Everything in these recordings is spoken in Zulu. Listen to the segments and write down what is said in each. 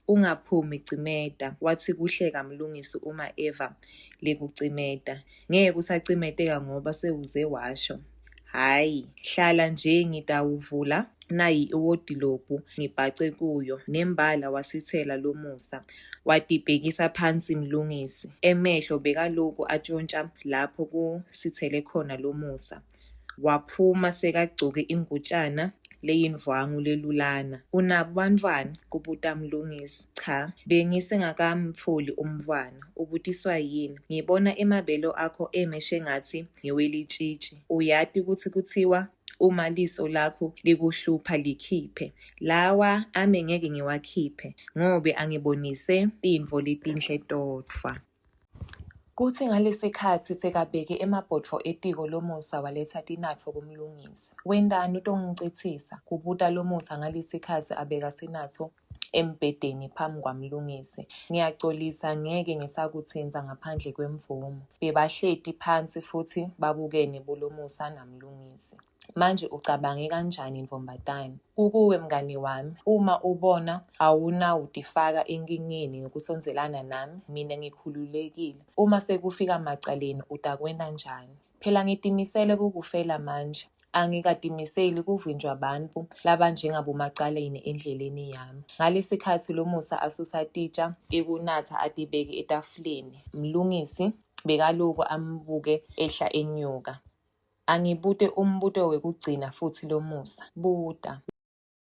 Ungaphumi cimeta, wathi kuhleka Mlungisi uma eva lekucimeta. Ngeke usacimeteka ngoba sewuze washo. Hhayi, hlala nje ngitawuvula nayi iwodilobu ngibhace kuyo, nembala wasithela lo musa. Watibhekisa phansi Mlungisi, emehlo bekalokhu atshontsha lapho kusithele khona lo musa. Waphuma sekagcoke ingutshana leyindvwangu lelulana. Unabo bantwana? Kubuta Mlungisi. Cha, bengisengakamtfoli umntfwana. Ubutiswa yini? Ngibona emabelo akho emeshe ngathi ngewelitshitshi. Uyati kutsi kuthiwa uma liso lakho likuhlupha likhiphe. Lawa ame ngeke ngiwakhiphe ngobe angibonise tintfo letinhle todvwa. Kuthi ngalesikhathi sekabheke emabhotfo etiko lomusa waletha tinatfo kuMlungisi. Wendani utongicitsisa? Kubuta lomusa ngalesikhathi abeka sinatfo embhedeni phambi kwaMlungisi. Ngiyacolisa ngeke ngisakutsinza ngaphandle kwemvumo. Bebahleti phansi futhi babukene bolomusa naMlungisi. Manje ucabange kanjani Ntombatane? Kukuwe mngani wami, uma ubona awunawutifaka enkingeni ngokusondelana nami, mina ngikhululekile. Uma sekufika macaleni utakwenta njani? Phela ngitimisele kukufela manje. Angikatimiseli kuvinjwa abantu labanjengabomacaleni endleleni yami. Ngalesikhathi lo musa asusa titsha ekunatha atibeke etafuleni, Mlungisi bekalokhu ambuke ehla enyuka. Angibute umbuto wekugcina futhi lo musa. Buta.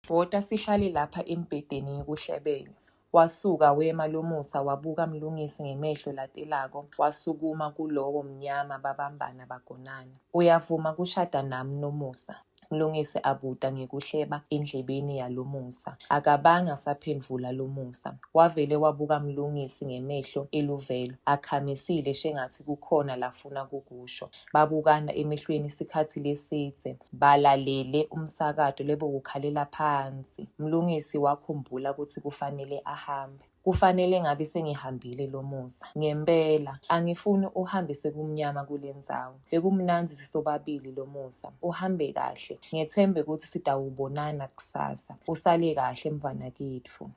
Bhota sihlale lapha embhedeni ngikuhlebele. Wasuka wema lo musa wabuka Mlungisi ngemehlo latelako, wasukuma kulowo mnyama babambana bagonana. Uyavuma kushada nami Nomusa? Mlungisi abuta ngekuhleba endlebeni yalo musa. Akabanga saphendvula lo musa. Wavele wabuka Mlungisi ngemehlo eluvelo. Akhamisile shengathi kukhona lafuna kukusho. Babukana emehlweni isikhathi lesidze. Balalele umsakato lebokukhalela phansi. Mlungisi wakhumbula ukuthi kufanele ahambe. Kufanele ngabe sengihambile lo musa. Ngempela, angifuni uhambe sekumnyama kule ndzawo. Bekumnanzi sisobabili lo musa. Uhambe kahle. Ngethembe ukuthi sitawubonana kusasa. Usale kahle mvana kitfu.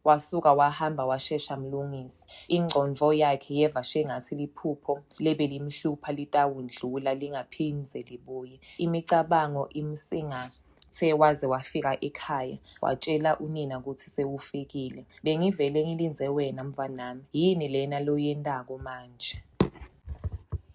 Wasuka wahamba washesha Mlungisi. Ingcondvo yakhe yeva shengathi liphupho lebe limhlupha litawundlula lingaphindze libuye. Imicabango imsinga. Waze wafika ekhaya, watshela unina ukuthi sewufikile. Bengivele ngilinze wena mvanami. Yini lena loyendako manje?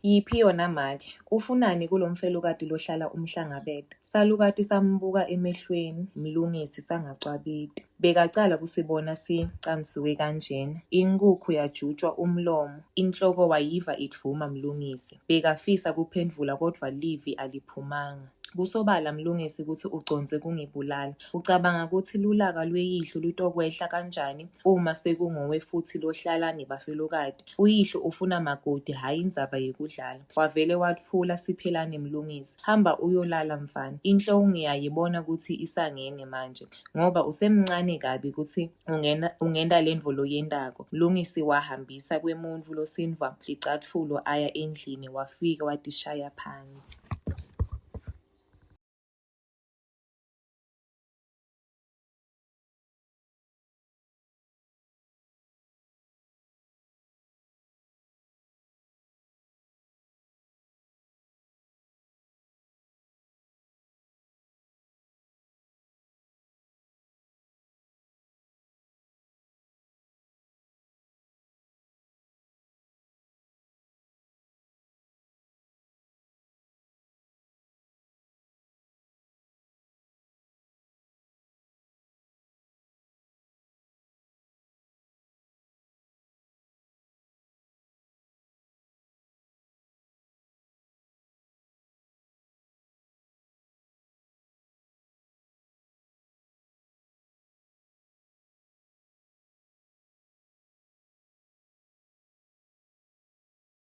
Yiphi yona make? Ufunani kulo mfelokati lohlala umhlangabeta? Salukati sambuka emehlweni, Mlungisi sangacwabiti. Bekacala kusibona sicansuke kanjena. Inkukhu yajutshwa umlomo, inhloko wayiva idvuma Mlungisi. Bekafisa kuphendvula kodvwa livi aliphumanga. Kusobala Mlungisi ukuthi uconze kungibulala. Ucabanga ukuthi lulaka lweyihlo lutokwehla kanjani uma sekungowe futhi lohlala nebafelokati. Uyihlo ufuna makoti hhayi indzaba yekudlala. Wavele watfula siphelane Mlungisi. Hamba uyolala mfana. Inhloko ngiyayibona ukuthi isangene manje ngoba usemncane kabi ukuthi ungenda lendvo loyendako. Mlungisi wahambisa kwemuntfu losindva licatfulo aya endlini wafika watishaya phansi.